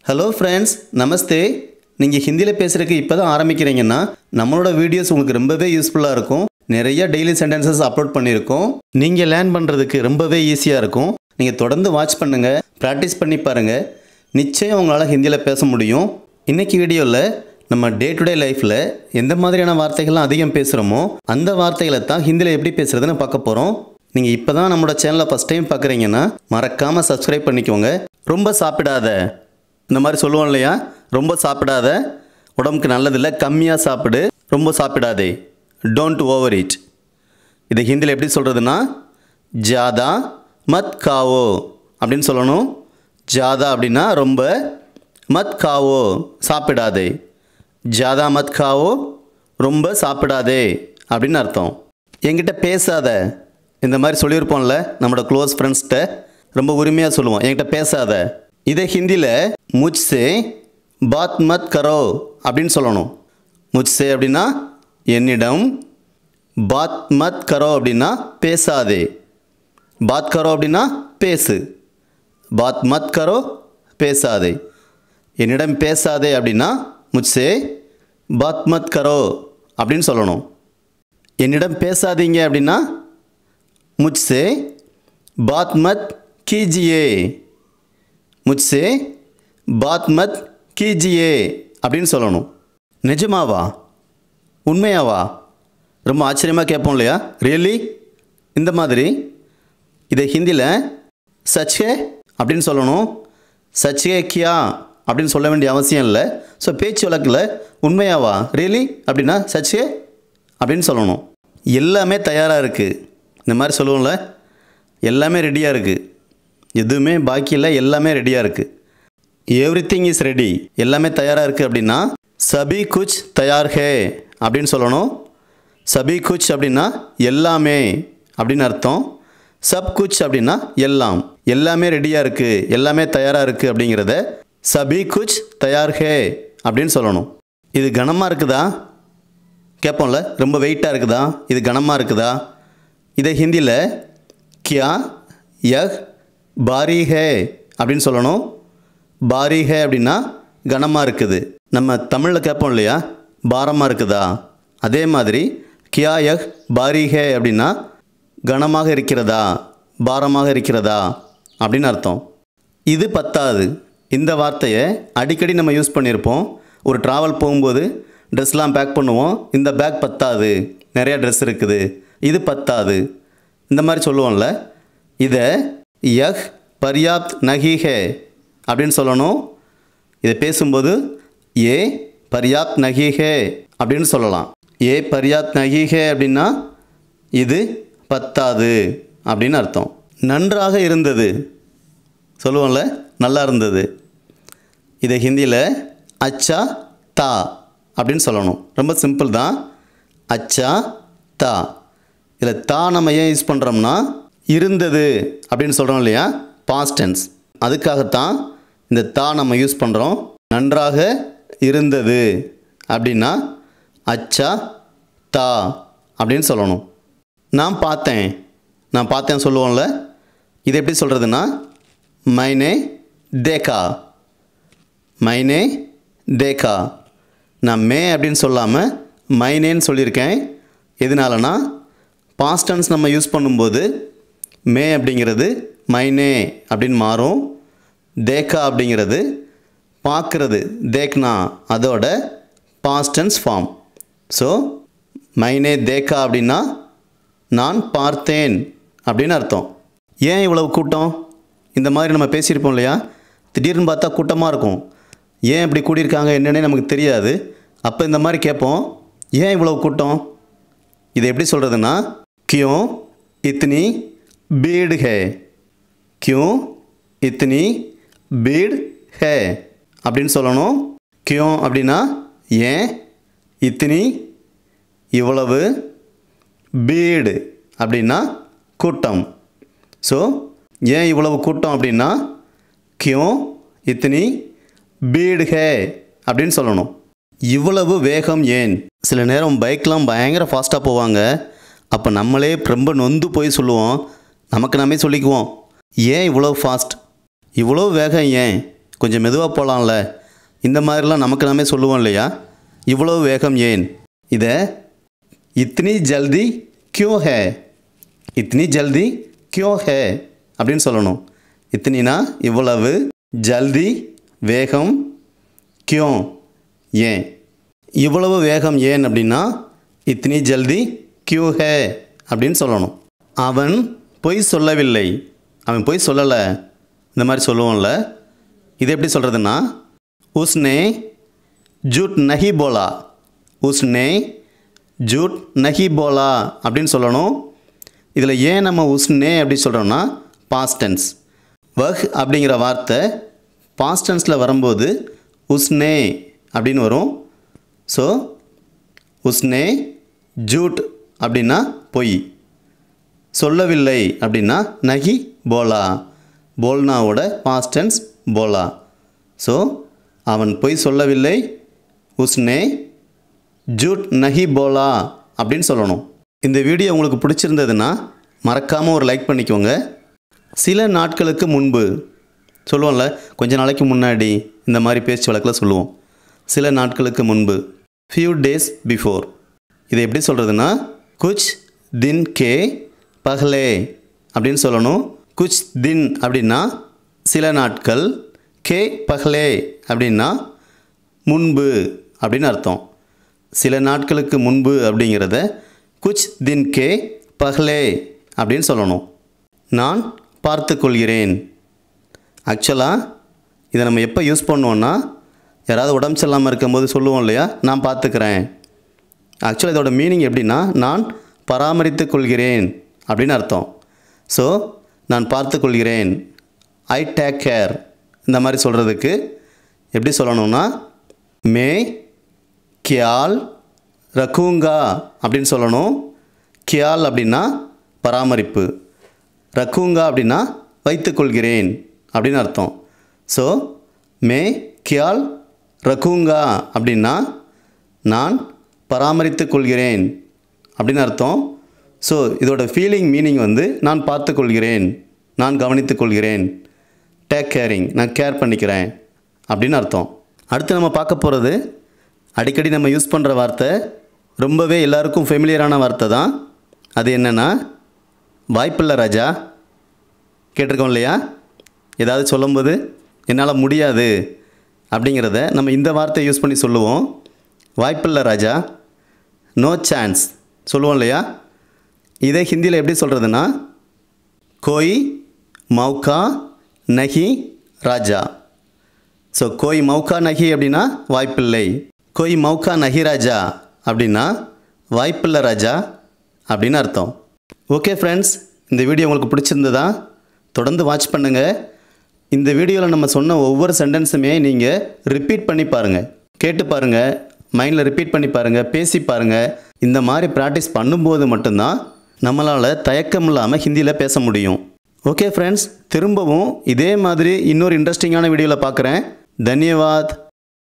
Hello friends, நமஸ்தே. நீங்கள் ஹிந்தியில் பேசுகிறதுக்கு இப்போ தான் ஆரம்பிக்கிறீங்கன்னா நம்மளோட வீடியோஸ் உங்களுக்கு ரொம்பவே யூஸ்ஃபுல்லாக இருக்கும். நிறைய டெய்லி சென்டென்சஸ் அப்லோட் பண்ணியிருக்கோம். நீங்கள் லேர்ன் பண்ணுறதுக்கு ரொம்பவே ஈஸியாக இருக்கும். நீங்கள் தொடர்ந்து வாட்ச் பண்ணுங்கள், ப்ராக்டிஸ் பண்ணி பாருங்கள். நிச்சயம் உங்களால் ஹிந்தியில் பேச முடியும். இன்றைக்கி வீடியோவில் நம்ம டே டு டே லைஃப்பில் எந்த மாதிரியான வார்த்தைகள்லாம் அதிகம் பேசுகிறோமோ அந்த வார்த்தைகளை தான் ஹிந்தியில் எப்படி பேசுகிறதுன்னு பார்க்க போகிறோம். நீங்கள் இப்போ தான் நம்மளோட சேனலை ஃபஸ்ட் டைம் பார்க்குறீங்கன்னா மறக்காமல் சப்ஸ்கிரைப் பண்ணிக்கோங்க. ரொம்ப சாப்பிடாத, இந்த மாதிரி சொல்லுவோம் இல்லையா, ரொம்ப சாப்பிடாத, உடம்புக்கு நல்லதில்லை, கம்மியாக சாப்பிடு, ரொம்ப சாப்பிடாதே, டோன்ட் ஓவர் இட். இதை ஹிந்தியில் எப்படி சொல்கிறதுனா ஜாதா மத் காவோ அப்படின்னு சொல்லணும். ஜாதா அப்படின்னா ரொம்ப, மத் காவோ சாப்பிடாதே, ஜாதா மத் காவோ ரொம்ப சாப்பிடாதே அப்படின்னு அர்த்தம். என்கிட்ட பேசாத, இந்த மாதிரி சொல்லியிருப்போம்ல நம்மளோட க்ளோஸ் ஃப்ரெண்ட்ஸ்கிட்ட, ரொம்ப உரிமையாக சொல்லுவோம், என்கிட்ட பேசாத. இதை ஹிந்தியில் முஜ்சே பாத் மத் கரோ அப்படின்னு சொல்லணும். முஜ்சே அப்படின்னா என்னிடம், பாத் மத் கரோ அப்படின்னா பேசாதே, பாத் கரோ அப்படின்னா பேசு, பாத் மத் கரோ பேசாதே. என்னிடம் பேசாதே அப்படின்னா முஜ்சே பாத் மத் கரோ அப்படின்னு சொல்லணும். என்னிடம் பேசாதீங்க அப்படின்னா முஜ்சே பாத் மத் கீஜியே, முஜ்சே பாத் மத் கீஜியே அப்படின்னு சொல்லணும். நிஜமாவா, உண்மையாவா, ரொம்ப ஆச்சரியமாக கேட்போம் இல்லையா, ரியலி, இந்த மாதிரி. இதை ஹிந்தியில் சச்சே அப்படின்னு சொல்லணும். சச்சே கியா அப்படின்னு சொல்ல வேண்டிய அவசியம் இல்லை. ஸோ பேச்சு வழக்கில் உண்மையாவா, ரியலி அப்படின்னா சச்சே அப்படின்னு சொல்லணும். எல்லாமே தயாராக இருக்குது, இந்த மாதிரி சொல்லுவோம்ல, எல்லாமே ரெடியாக இருக்குது, எதுவுமே பாக்கி இல்லை, எல்லாமே ரெடியாக இருக்குது. எவ்ரிதிங் இஸ் ரெடி, எல்லாமே தயாராக இருக்குது அப்படின்னா சபி குச் தயார் ஹே அப்படின்னு சொல்லணும். சபி குச் அப்படின்னா எல்லாமே அப்படின்னு அர்த்தம். சப் குச் அப்படின்னா எல்லாம், எல்லாமே ரெடியாக இருக்குது, எல்லாமே தயாராக இருக்குது அப்படிங்கிறத சபி குச் தயார் ஹே அப்படின்னு சொல்லணும். இது கனமாக இருக்குதா கேட்போம்ல, ரொம்ப வெயிட்டாக இருக்குதா, இது கனமாக இருக்குதா. இதை ஹிந்தியில் கியா யஹ் பாரி ஹே அப்படின்னு சொல்லணும். பாரி ஹே அப்படின்னா கனமாக இருக்குது. நம்ம தமிழில் கேட்போம் இல்லையா, பாரமாக இருக்குதா, அதே மாதிரி கியா யஹ் பாரி ஹே அப்படின்னா கனமாக இருக்கிறதா, பாரமாக இருக்கிறதா அப்படின்னு அர்த்தம். இது பத்தாது, இந்த வார்த்தையை அடிக்கடி நம்ம யூஸ் பண்ணியிருப்போம். ஒரு ட்ராவல் போகும்போது ட்ரெஸ்லாம் பேக் பண்ணுவோம், இந்த பேக் பத்தாது, நிறையா ட்ரெஸ் இருக்குது, இது பத்தாது, இந்த மாதிரி சொல்லுவோம்ல. இதை யஹ் பர்யாப்த் நஹி ஹே அப்படின்னு சொல்லணும். இதை பேசும்போது ஏ பர்யாப்த் நஹி ஹே அப்படின்னு சொல்லலாம். ஏ பர்யாப்த் நஹி ஹே அப்படின்னா இது பத்தாது அப்படின்னு அர்த்தம். நன்றாக இருந்தது சொல்லுவோம்ல, நல்லா இருந்தது. இதை ஹிந்தியில் அச்சா தா அப்படின்னு சொல்லணும். ரொம்ப சிம்பிள் தான், அச்சா தா. இதில் தா நம்ம ஏன் யூஸ் பண்ணுறோம்னா இருந்தது அப்படின்னு சொல்கிறோம் இல்லையா, பாஸ்ட் டென்ஸ், அதுக்காகத்தான் இந்த தா நம்ம யூஸ் பண்ணுறோம். நன்றாக இருந்தது அப்படின்னா அச்சா தா அப்படின்னு சொல்லணும். நான் பார்த்தேன் சொல்லுவோம்ல, இது எப்படி சொல்கிறதுனா மைனே தேக்கா, மைனே தேக்கா. நான் மே அப்படின்னு சொல்லாமல் மைனேன்னு சொல்லியிருக்கேன். எதனாலனா பாஸ்ட் டென்ஸ் நம்ம யூஸ் பண்ணும்போது மே அப்படிங்கிறது மைனே அப்படின்னு மாறும். தேக்கா அப்படிங்கிறது பார்க்குறது, தேக்னா, அதோட past tense form. So Maine தேக்கா அப்படின்னா நான் பார்த்தேன் அப்படின்னு அர்த்தம். ஏன் இவ்வளவு கூட்டம், இந்த மாதிரி நம்ம பேசியிருப்போம் இல்லையா, திடீர்னு பார்த்தா கூட்டமாக இருக்கும், ஏன் இப்படி கூடியிருக்காங்க என்னன்னே நமக்கு தெரியாது. அப்போ இந்த மாதிரி கேட்போம், ஏன் இவ்வளவு கூட்டம். இதை எப்படி சொல்கிறதுனா கியூ இத்னி பீடு ஹே, கியூ இத்னி பீடு ஹே அப்படின்னு சொல்லணும். கியூ அப்படின்னா ஏன், இத்னி இவ்வளவு, பீடு அப்படின்னா கூட்டம். ஸோ ஏன் இவ்வளவு கூட்டம் அப்படின்னா கியூ இத்னி பீடு ஹே அப்படின்னு சொல்லணும். இவ்வளவு வேகம் ஏன். சில நேரம் பைக்லாம் பயங்கர ஃபாஸ்ட்டாக போவாங்க, அப்போ நம்மளே ரொம்ப நொந்து போய் சொல்லுவோம், நமக்கு நாமே சொல்லிக்குவோம், ஏன் இவ்வளோ ஃபாஸ்ட், இவ்வளோ வேகம் ஏன், கொஞ்சம் மெதுவாக போகலாம்ல, இந்த மாதிரிலாம் நமக்கு நாமே சொல்லுவோம் இல்லையா? இவ்வளவு வேகம் ஏன்? இதை இத்னி ஜல்தி கியோ ஹே, இத்னி ஜல்தி கியோ ஹே அப்படின்னு சொல்லணும். இத்னினா இவ்வளவு, ஜல்தி வேகம், கியோ ஏன். இவ்வளவு வேகம் ஏன் அப்படின்னா இத்னி ஜல்தி கியூ ஹே அப்படின்னு சொல்லணும். அவன் பொய் சொல்லவில்லை, அவன் பொய் சொல்லலை, இந்த மாதிரி சொல்லுவோம்ல. இது எப்படி சொல்கிறதுன்னா உஸ்னே ஜூட் நஹி போலா, உஸ்னே ஜூட் நஹி போலா அப்படின்னு சொல்லணும். இதில் ஏன் நம்ம உஸ்னே அப்படி சொல்கிறோம்னா பாஸ்ட் டென்ஸ். வஹ் அப்படிங்கிற வார்த்தை பாஸ்ட் டென்ஸில் வரும்போது உஸ்னே அப்படின்னு வரும். ஸோ உஸ்னே ஜூட் அப்படின்னா பொய், சொல்லவில்லை அப்படின்னா நஹி போலா, போல்னாவோட பாஸ்ட் டென்ஸ் போலா. ஸோ அவன் பொய் சொல்லவில்லை, உஸ்னே ஜூட் நஹி போலா அப்படின்னு சொல்லணும். இந்த வீடியோ உங்களுக்கு பிடிச்சிருந்ததுன்னா மறக்காமல் ஒரு லைக் பண்ணிக்கோங்க. சில நாட்களுக்கு முன்பு சொல்லுவோம்ல, கொஞ்ச நாளைக்கு முன்னாடி, இந்த மாதிரி பேச்சு வழக்கில் சொல்லுவோம். சில நாட்களுக்கு முன்பு, ஃபியூ டேஸ் பிஃபோர். இதை எப்படி சொல்கிறதுனா குச் தின் கே பஹ்லே அப்படின்னு சொல்லணும். குச் தின் அப்படின்னா சில நாட்கள், கே பஹ்லே அப்படின்னா முன்பு அப்படின்னு அர்த்தம். சில நாட்களுக்கு முன்பு அப்படிங்கிறத குச் தின் கே பஹ்லே அப்படின்னு சொல்லணும். நான் பார்த்து கொள்கிறேன். ஆக்சுவலாக இதை நம்ம எப்போ யூஸ் பண்ணுவோன்னா, யாராவது உடம்பு சரியில்லாமல் இருக்கும்போது சொல்லுவோம் இல்லையா, நான் பார்த்துக்கிறேன். ஆக்சுவலாக இதோட மீனிங் எப்படின்னா நான் பராமரித்து கொள்கிறேன் அப்படின்னு அர்த்தம். ஸோ நான் பார்த்து கொள்கிறேன், ஐ டேக் கேர், இந்த மாதிரி சொல்கிறதுக்கு எப்படி சொல்லணும்னா மே கியால் ரக்குங்கா அப்படின்னு சொல்லணும். கியால் அப்படின்னா பராமரிப்பு, ரக்குங்கா அப்படின்னா வைத்துக்கொள்கிறேன் அப்படின்னு அர்த்தம். ஸோ மே கியால் ரக்குங்கா அப்படின்னா நான் பராமரித்து கொள்கிறேன் அப்படின்னு அர்த்தம். ஸோ இதோட ஃபீலிங் மீனிங் வந்து நான் பார்த்து கொள்கிறேன், நான் கவனித்து கொள்கிறேன், டேக் கேரிங், நான் கேர் பண்ணிக்கிறேன் அப்படின்னு அர்த்தம். அடுத்து நம்ம பார்க்க போகிறது அடிக்கடி நம்ம யூஸ் பண்ணுற வார்த்தை, ரொம்பவே எல்லாருக்கும் ஃபெமிலியரான வார்த்தை தான். அது என்னென்னா வாய்ப்பில்லை ராஜா. கேட்டிருக்கோம் இல்லையா? ஏதாவது சொல்லும்போது என்னால் முடியாது அப்படிங்கிறத நம்ம இந்த வார்த்தையை யூஸ் பண்ணி சொல்லுவோம். வாய்ப்பில்லை ராஜா, நோ சான்ஸ் சொல்லுவோம் இல்லையா? இதை ஹிந்தியில் எப்படி சொல்கிறதுனா கோய் மௌகா நஹி ராஜா. ஸோ கோய் மௌகா நஹி அப்படின்னா வாய்ப்பில்லை, கோய் மௌகா நஹி ராஜா அப்படின்னா வாய்ப்பில்லை ராஜா அப்படின்னு அர்த்தம். ஓகே ஃப்ரெண்ட்ஸ், இந்த வீடியோ உங்களுக்கு பிடிச்சிருந்ததா? தொடர்ந்து வாட்ச் பண்ணுங்கள். இந்த வீடியோவில் நம்ம சொன்ன ஒவ்வொரு சென்டென்ஸுமே நீங்கள் ரிப்பீட் பண்ணி பாருங்கள், கேட்டு பாருங்கள், மைண்டில் ரிப்பீட் பண்ணி பாருங்கள், பேசி பாருங்கள். இந்த மாதிரி ப்ராக்டிஸ் பண்ணும்போது மட்டும்தான் நம்மளால் தயக்கம் இல்லாமல் ஹிந்தியில் பேச முடியும். ஓகே ஃப்ரெண்ட்ஸ், திரும்பவும் இதே மாதிரி இன்னொரு இன்ட்ரெஸ்டிங்கான வீடியோவில் பார்க்குறேன். தன்யவாத்.